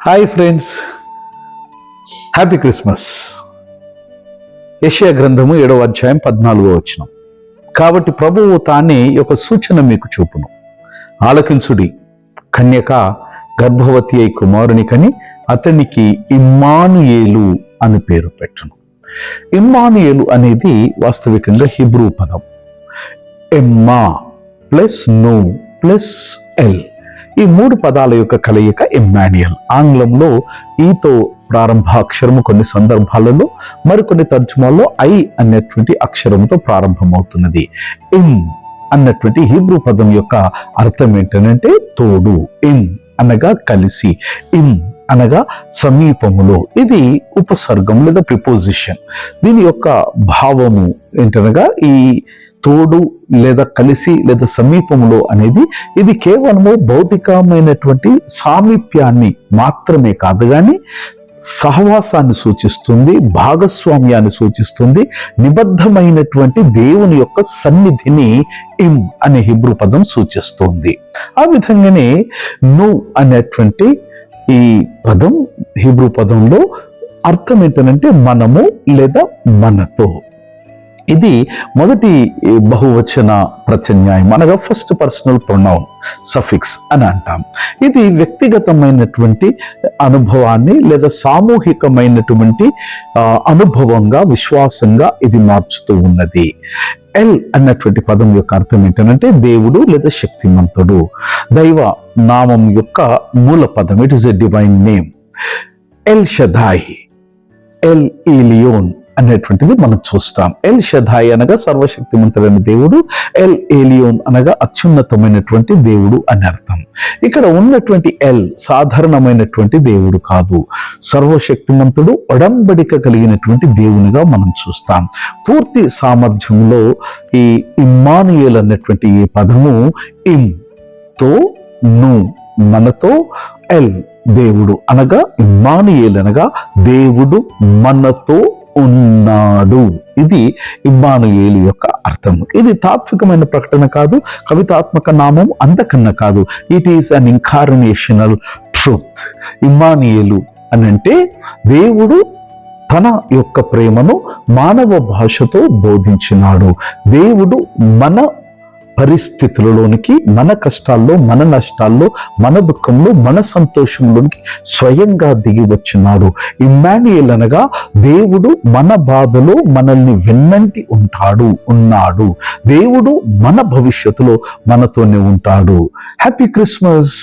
Hi friends, happy Christmas. యెషయా గ్రంథము 7వ అధ్యాయం 14వ వచనం. కాబట్టి ప్రభువు తానే ఒక సూచన మీకు చూపును. ఆలకించుడి, కన్యక గర్భవతి అయి కుమారుని కని అతనికి ఇమ్మానుయేలు అని పేరు పెట్టును. ఇమ్మానుయేలు అనేది వాస్తవికంగా హీబ్రూ పదం. ఎమ్మా ప్లస్ నో ప్లస్ ఎల్, ఈ మూడు పదాల యొక్క కలయిక ఇమ్మాన్యుయల్. ఆంగ్లంలో ఈతో ప్రారంభ అక్షరము కొన్ని సందర్భాలలో, మరికొన్ని తర్జుమాల్లో ఐ అనేటువంటి అక్షరంతో ప్రారంభమవుతున్నది. ఇమ్ అన్నటువంటి హీబ్రూ పదం యొక్క అర్థం ఏంటంటే తోడు. ఇమ్ అనగా కలిసి, ఇమ్ అనగా సమీపములో. ఇది ఉపసర్గం లేదా ప్రిపోజిషన్. దీని యొక్క భావము ఏంటనగా ఈ తోడు లేదా కలిసి లేదా సమీపములో అనేది ఇది కేవలము భౌతికమైనటువంటి సామీప్యాన్ని మాత్రమే కాదు, కానీ సహవాసాన్ని సూచిస్తుంది, భాగస్వామ్యాన్ని సూచిస్తుంది, నిబద్ధమైనటువంటి దేవుని యొక్క సన్నిధిని ఇమ్ అనే హిబ్రూ పదం సూచిస్తుంది. ఆ విధంగానే ను అనేటువంటి ఈ పదం హిబ్రూ పదంలో అర్థం ఏంటంటే మనము లేదా మనతో. ఇది మొదటి బహువచన ప్రత్యన్యాయం, అనగా ఫస్ట్ పర్సనల్ ప్రొనౌన్ సఫిక్స్ అని అంటాం. ఇది వ్యక్తిగతమైనటువంటి అనుభవాన్ని లేదా సామూహికమైనటువంటి అనుభవంగా, విశ్వాసంగా ఇది మార్చుతూ ఉన్నది. ఎల్ అన్నటువంటి పదం యొక్క అర్థం ఏంటంటే దేవుడు లేదా శక్తిమంతుడు. దైవ నామం యొక్క మూల పదం, it is a divine name. El Shaddai, El Elyon అనేటువంటిది మనం చూస్తాం. ఎల్ షదాయ్ అనగా సర్వశక్తిమంతుడైన దేవుడు, ఎల్ ఏలియోన్ అనగా అత్యున్నతమైనటువంటి దేవుడు అని అర్థం. ఇక్కడ ఉన్నటువంటి ఎల్ సాధారణమైనటువంటి దేవుడు కాదు, సర్వశక్తిమంతుడు, ఒడంబడిక కలిగినటువంటి దేవునిగా మనం చూస్తాం. పూర్తి సామర్థ్యంలో ఈ ఇమ్మానుయేల్ అన్నటువంటి ఈ పదము ఇమ్ తో, ను మనతో, ఎల్ దేవుడు అనగా ఇమ్మానుయేల్ అనగా దేవుడు మనతో ఉన్నాడు. ఇది ఇమ్మానుయేలు యొక్క అర్థం. ఇది తాత్వికమైన ప్రకటన కాదు, కవితాత్మక నామం అంతకన్నా కాదు. It is an incarnational truth. Immanuel అని అంటే దేవుడు తన యొక్క ప్రేమను మానవ భాషతో బోధించినాడు. దేవుడు మన పరిస్థితులలోనికి, మన కష్టాల్లో, మన నష్టాల్లో, మన దుఃఖంలో, మన సంతోషంలోనికి స్వయంగా దిగి వచ్చినాడు. ఇమ్మానుయేల్ అనగా దేవుడు మన బాధలో మనల్ని వెన్నంటి ఉన్నాడు. దేవుడు మన భవిష్యత్తులో మనతోనే ఉంటాడు. Happy Christmas.